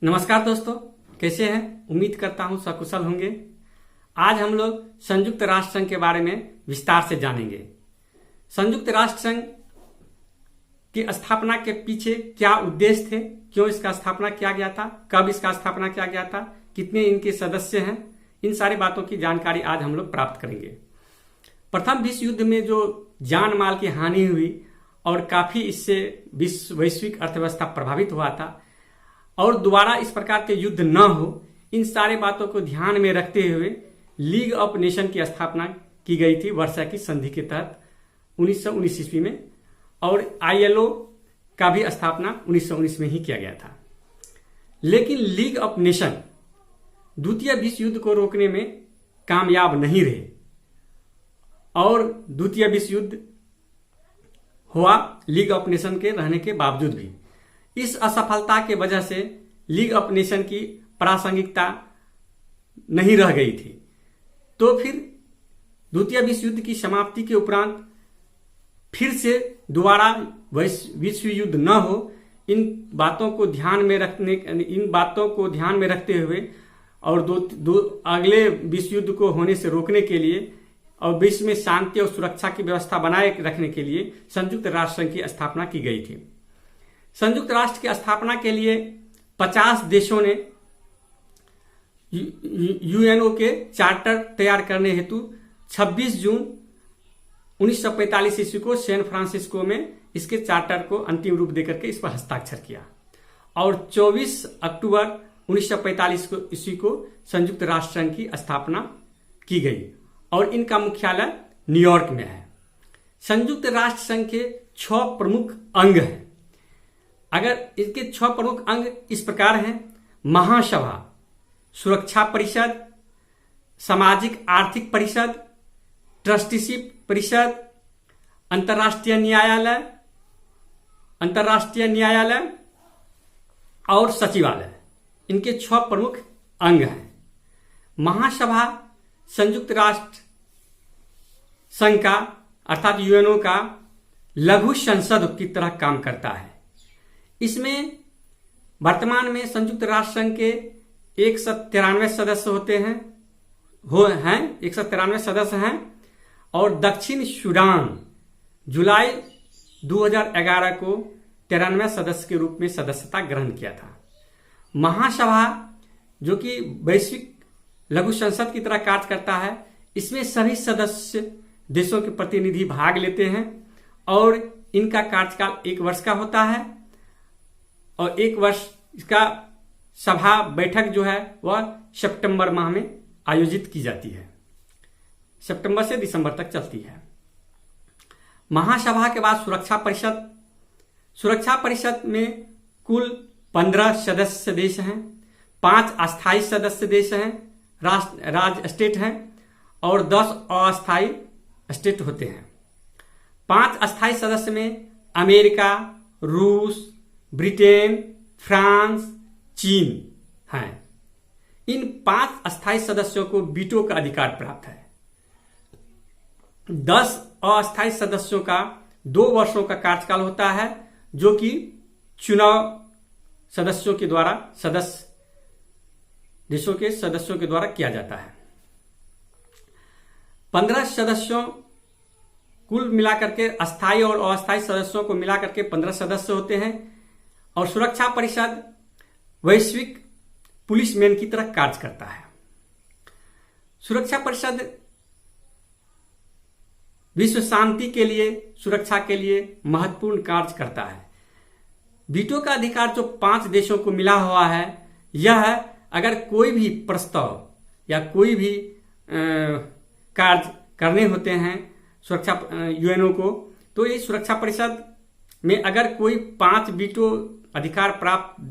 नमस्कार दोस्तों, कैसे हैं? उम्मीद करता हूं सकुशल होंगे। आज हम लोग संयुक्त राष्ट्र संघ के बारे में विस्तार से जानेंगे। संयुक्त राष्ट्र संघ की स्थापना के पीछे क्या उद्देश्य थे, क्यों इसका स्थापना किया गया था, कब इसका स्थापना किया गया था, कितने इनके सदस्य हैं, इन सारी बातों की जानकारी आज हम लोग प्राप्त करेंगे। प्रथम विश्व युद्ध में जो जान माल की हानि हुई और काफी इससे वैश्विक अर्थव्यवस्था प्रभावित हुआ था और दोबारा इस प्रकार के युद्ध न हो, इन सारे बातों को ध्यान में रखते हुए लीग ऑफ नेशन की स्थापना की गई थी वर्षा की संधि के तहत 1919 ईस्वी में, और ILO का भी स्थापना 1919 में ही किया गया था। लेकिन लीग ऑफ नेशन द्वितीय विश्व युद्ध को रोकने में कामयाब नहीं रहे और द्वितीय विश्व युद्ध हुआ लीग ऑफ नेशन के रहने के बावजूद भी। इस असफलता के वजह से लीग ऑफ नेशन की प्रासंगिकता नहीं रह गई थी। तो फिर द्वितीय विश्व युद्ध की समाप्ति के उपरांत फिर से दोबारा विश्व युद्ध न हो, इन बातों को ध्यान में रखते हुए और अगले विश्व युद्ध को होने से रोकने के लिए और विश्व में शांति और सुरक्षा की व्यवस्था बनाए रखने के लिए संयुक्त राष्ट्र संघ की स्थापना की गई थी। संयुक्त राष्ट्र की स्थापना के लिए 50 देशों ने UNO के चार्टर तैयार करने हेतु 26 जून 1945 ईस्वी को सैन फ्रांसिस्को में इसके चार्टर को अंतिम रूप देकर के इस पर हस्ताक्षर किया और 24 अक्टूबर 1945 ईस्वी को संयुक्त राष्ट्र संघ की स्थापना की गई और इनका मुख्यालय न्यूयॉर्क में है। संयुक्त राष्ट्र संघ के 6 प्रमुख अंग हैं। अगर इसके 6 प्रमुख अंग इस प्रकार हैं: महासभा, सुरक्षा परिषद, सामाजिक आर्थिक परिषद, ट्रस्टीशिप परिषद, अंतर्राष्ट्रीय न्यायालय और सचिवालय। इनके 6 प्रमुख अंग हैं। महासभा संयुक्त राष्ट्र संघ का अर्थात UNO का लघु संसद की तरह काम करता है। इसमें वर्तमान में संयुक्त राष्ट्र संघ के 193 सदस्य होते हैं 193 सदस्य हैं और दक्षिण सूडान जुलाई 2011 को 93 सदस्य के रूप में सदस्यता ग्रहण किया था। महासभा जो कि वैश्विक लघु संसद की तरह कार्य करता है, इसमें सभी सदस्य देशों के प्रतिनिधि भाग लेते हैं और इनका कार्यकाल 1 वर्ष का होता है और 1 वर्ष इसका सभा बैठक जो है वह सितंबर माह में आयोजित की जाती है। सितंबर से दिसंबर तक चलती है। महासभा के बाद सुरक्षा परिषद में कुल 15 सदस्य देश हैं, 5 अस्थायी सदस्य देश हैं, राज्य स्टेट हैं और 10 अस्थायी स्टेट होते हैं। 5 अस्थायी सदस्य में अमेरिका, रूस, ब्रिटेन, फ्रांस, चीन हैं। इन 5 अस्थायी सदस्यों को वीटो का अधिकार प्राप्त है। 10 अस्थायी सदस्यों का 2 वर्षों का कार्यकाल होता है, जो कि चुनाव देशों के सदस्यों के द्वारा किया जाता है। 15 सदस्यों कुल मिलाकर के अस्थायी और अस्थायी सदस्यों को मिलाकर के 15 सदस्य होते हैं और सुरक्षा परिषद वैश्विक पुलिसमैन की तरह कार्य करता है। सुरक्षा परिषद विश्व शांति के लिए, सुरक्षा के लिए महत्वपूर्ण कार्य करता है। वीटो का अधिकार जो 5 देशों को मिला हुआ है, यह अगर कोई भी प्रस्ताव या कोई भी कार्य करने होते हैं सुरक्षा UNO को, तो ये सुरक्षा परिषद में अगर कोई 5 वीटो अधिकार प्राप्त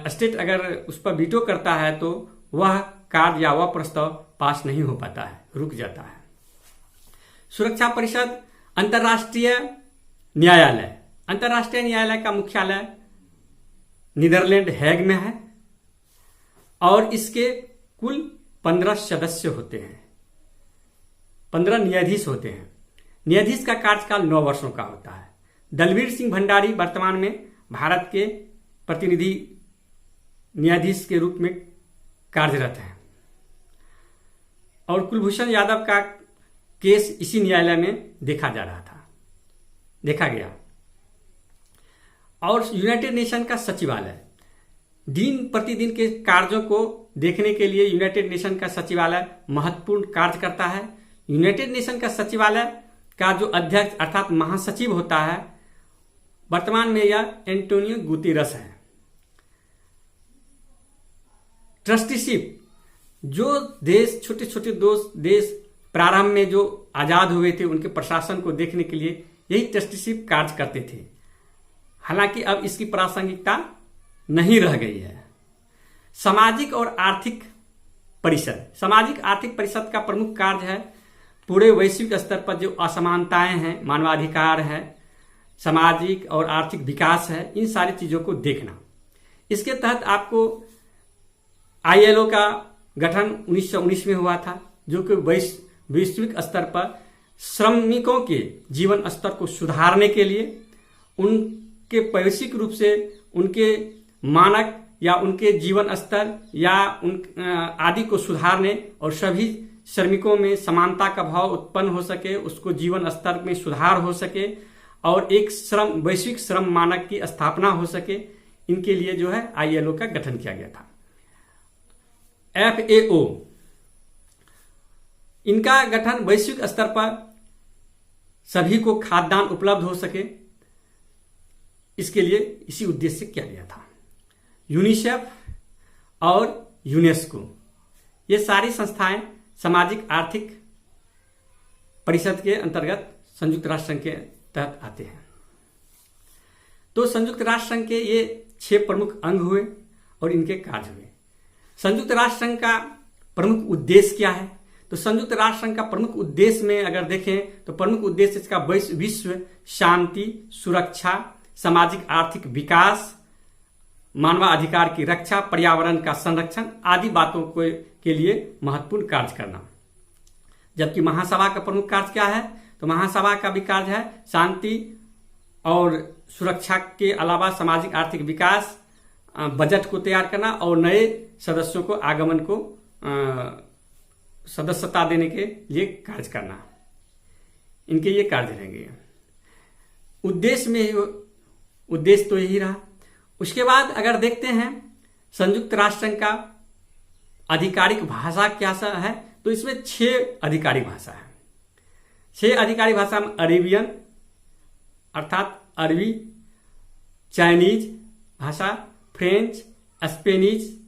स्टेट अगर उस पर वीटो करता है तो वह कार्य या वह प्रस्ताव पास नहीं हो पाता है, रुक जाता है। सुरक्षा परिषद अंतर्राष्ट्रीय न्यायालय का मुख्यालय नीदरलैंड हैग में है और इसके कुल 15 सदस्य होते हैं, 15 न्यायाधीश होते हैं। न्यायाधीश का कार्यकाल 9 वर्षों का होता है। दलवीर सिंह भंडारी वर्तमान में भारत के प्रतिनिधि न्यायाधीश के रूप में कार्यरत हैं और कुलभूषण यादव का केस इसी न्यायालय में देखा गया। और यूनाइटेड नेशन का सचिवालय दिन प्रतिदिन के कार्यों को देखने के लिए यूनाइटेड नेशन का सचिवालय महत्वपूर्ण कार्य करता है। यूनाइटेड नेशन का सचिवालय का जो अध्यक्ष अर्थात महासचिव होता है, वर्तमान में यह एंटोनियो गुतेरस है। ट्रस्टीशिप, जो देश छोटे छोटे देश प्रारंभ में जो आजाद हुए थे उनके प्रशासन को देखने के लिए यही ट्रस्टीशिप कार्य करते थे। हालांकि अब इसकी प्रासंगिकता नहीं रह गई है। सामाजिक और आर्थिक परिषद, सामाजिक आर्थिक परिषद का प्रमुख कार्य है पूरे वैश्विक स्तर पर जो असमानताएं हैं, मानवाधिकार है, सामाजिक और आर्थिक विकास है, इन सारी चीजों को देखना। इसके तहत आपको ILO का गठन 1919 में हुआ था, जो कि वैश्विक स्तर पर श्रमिकों के जीवन स्तर को सुधारने के लिए, उनके वैश्विक रूप से उनके मानक या उनके जीवन स्तर या आदि को सुधारने और सभी श्रमिकों में समानता का भाव उत्पन्न हो सके, उसको जीवन स्तर में सुधार हो सके और एक वैश्विक श्रम मानक की स्थापना हो सके, इनके लिए जो है ILO का गठन किया गया था। FAO, इनका गठन वैश्विक स्तर पर सभी को खाद्यान्न उपलब्ध हो सके, इसके लिए इसी उद्देश्य से किया गया था। यूनिसेफ और यूनेस्को, ये सारी संस्थाएं सामाजिक आर्थिक परिषद के अंतर्गत संयुक्त राष्ट्र संघ के तहत आते हैं। तो संयुक्त राष्ट्र संघ के ये 6 प्रमुख अंग हुए और इनके कार्य हुए। संयुक्त राष्ट्र संघ का प्रमुख उद्देश्य क्या है? तो संयुक्त राष्ट्र संघ का प्रमुख उद्देश्य में अगर देखें तो प्रमुख उद्देश्य इसका विश्व शांति, सुरक्षा, सामाजिक आर्थिक विकास, मानवाधिकार की रक्षा, पर्यावरण का संरक्षण आदि बातों के लिए महत्वपूर्ण कार्य करना। जबकि महासभा का प्रमुख कार्य क्या है? तो महासभा का भी कार्य है शांति और सुरक्षा के अलावा सामाजिक आर्थिक विकास, बजट को तैयार करना और नए सदस्यों को आगमन को सदस्यता देने के लिए कार्य करना। इनके ये कार्य रहेंगे। उद्देश्य तो यही रहा। उसके बाद अगर देखते हैं संयुक्त राष्ट्र संघ का आधिकारिक भाषा क्या सा है, तो इसमें 6 आधिकारिक भाषा है। 6 आधिकारिक भाषा में अरेबियन अर्थात अरबी, चाइनीज भाषा, फ्रेंच, स्पेनिश,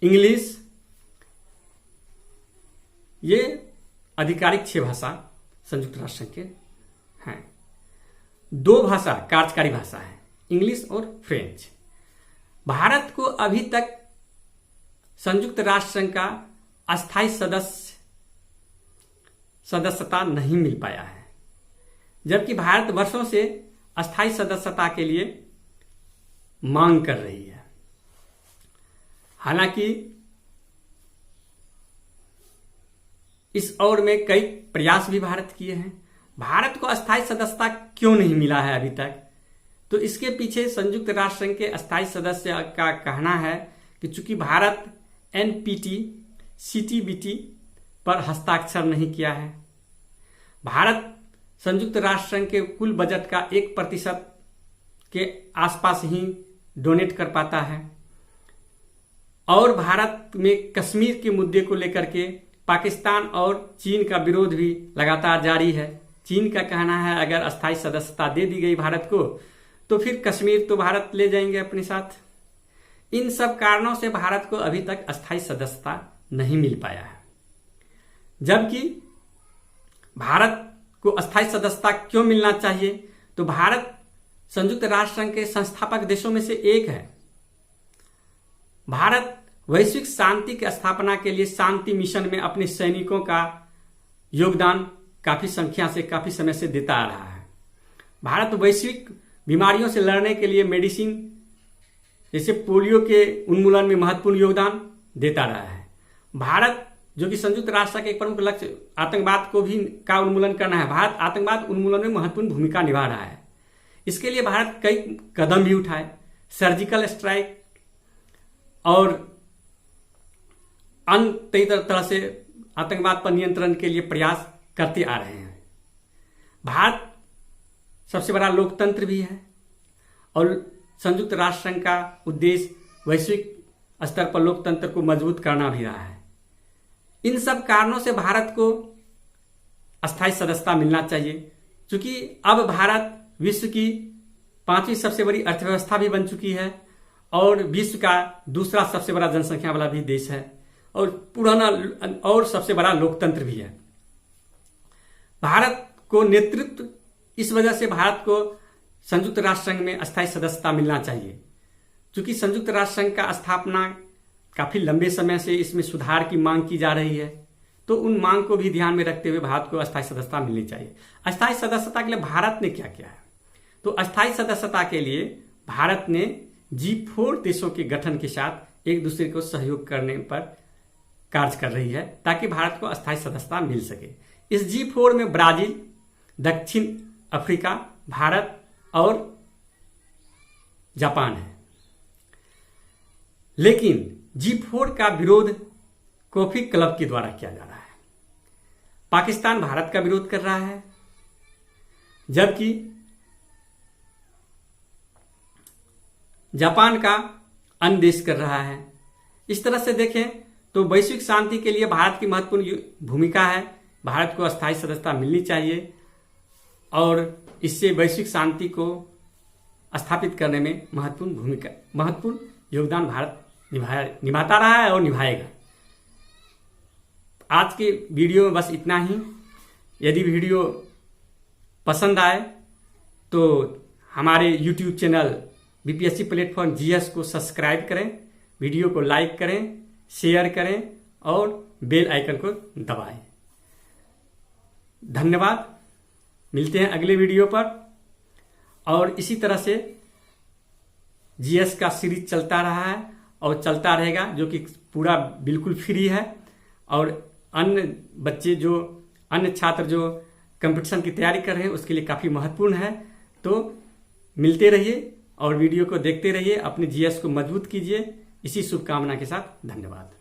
इंग्लिश, ये आधिकारिक 6 भाषा संयुक्त राष्ट्र संघ के हैं। 2 भाषा कार्यकारी भाषा है, इंग्लिश और फ्रेंच। भारत को अभी तक संयुक्त राष्ट्र संघ का अस्थायी सदस्यता नहीं मिल पाया है, जबकि भारत वर्षों से अस्थायी सदस्यता के लिए मांग कर रही है। हालांकि इस ओर में कई प्रयास भी भारत किए हैं। भारत को अस्थायी सदस्यता क्यों नहीं मिला है अभी तक? तो इसके पीछे संयुक्त राष्ट्र संघ के अस्थायी सदस्य का कहना है कि चूंकि भारत NPT, CTBT पर हस्ताक्षर नहीं किया है, भारत संयुक्त राष्ट्र संघ के कुल बजट का 1% के आसपास ही डोनेट कर पाता है, और भारत में कश्मीर के मुद्दे को लेकर के पाकिस्तान और चीन का विरोध भी लगातार जारी है। चीन का कहना है अगर अस्थायी सदस्यता दे दी गई भारत को तो फिर कश्मीर तो भारत ले जाएंगे अपने साथ। इन सब कारणों से भारत को अभी तक अस्थायी सदस्यता नहीं मिल पाया है। जबकि भारत को अस्थायी सदस्यता क्यों मिलना चाहिए? तो भारत संयुक्त राष्ट्र संघ के संस्थापक देशों में से एक है। भारत वैश्विक शांति की स्थापना के लिए शांति मिशन में अपने सैनिकों का योगदान काफी संख्या से काफी समय से देता आ रहा है। भारत वैश्विक बीमारियों से लड़ने के लिए मेडिसिन जैसे पोलियो के उन्मूलन में महत्वपूर्ण योगदान देता रहा है। भारत जो कि संयुक्त राष्ट्र का एक प्रमुख लक्ष्य आतंकवाद को भी का उन्मूलन करना है, भारत आतंकवाद उन्मूलन में महत्वपूर्ण भूमिका निभा रहा है। इसके लिए भारत कई कदम भी उठाए। सर्जिकल स्ट्राइक और अन्य कई तरह से आतंकवाद पर नियंत्रण के लिए प्रयास करते आ रहे हैं। भारत सबसे बड़ा लोकतंत्र भी है और संयुक्त राष्ट्र संघ का उद्देश्य वैश्विक स्तर पर लोकतंत्र को मजबूत करना भी रहा है। इन सब कारणों से भारत को अस्थायी सदस्यता मिलना चाहिए, क्योंकि अब भारत विश्व की 5वीं सबसे बड़ी अर्थव्यवस्था भी बन चुकी है और विश्व का दूसरा सबसे बड़ा जनसंख्या वाला भी देश है और पुराना और सबसे बड़ा लोकतंत्र भी है। भारत को नेतृत्व इस वजह से भारत को संयुक्त राष्ट्र संघ में अस्थायी सदस्यता मिलना चाहिए, क्योंकि संयुक्त राष्ट्र संघ का स्थापना काफी लंबे समय से इसमें सुधार की मांग की जा रही है, तो उन मांग को भी ध्यान में रखते हुए भारत को अस्थायी सदस्यता मिलनी चाहिए। अस्थायी सदस्यता के लिए भारत ने क्या किया है? तो अस्थायी सदस्यता के लिए भारत ने G4 देशों के गठन के साथ एक दूसरे को सहयोग करने पर कार्य कर रही है, ताकि भारत को अस्थायी सदस्यता मिल सके। इस G4 में ब्राजील, दक्षिण अफ्रीका, भारत और जापान है। लेकिन G4 का विरोध कॉफी क्लब के द्वारा किया जा रहा है। पाकिस्तान भारत का विरोध कर रहा है, जबकि जापान का अन्य देश कर रहा है। इस तरह से देखें तो वैश्विक शांति के लिए भारत की महत्वपूर्ण भूमिका है। भारत को अस्थायी सदस्यता मिलनी चाहिए और इससे वैश्विक शांति को स्थापित करने में महत्वपूर्ण योगदान भारत निभाता रहा है और निभाएगा। आज के वीडियो में बस इतना ही। यदि वीडियो पसंद आए तो हमारे YouTube channel BPSC platform GS को सब्सक्राइब करें, वीडियो को लाइक करें, शेयर करें और बेल आइकन को दबाएं। धन्यवाद। मिलते हैं अगले वीडियो पर। और इसी तरह से जीएस का सीरीज चलता रहा है और चलता रहेगा, जो कि पूरा बिल्कुल फ्री है। और अन्य बच्चे अन्य छात्र जो कंपटीशन की तैयारी कर रहे हैं उसके लिए काफ़ी महत्वपूर्ण है। तो मिलते रहिए और वीडियो को देखते रहिए, अपने जीएस को मजबूत कीजिए। इसी शुभकामना के साथ धन्यवाद।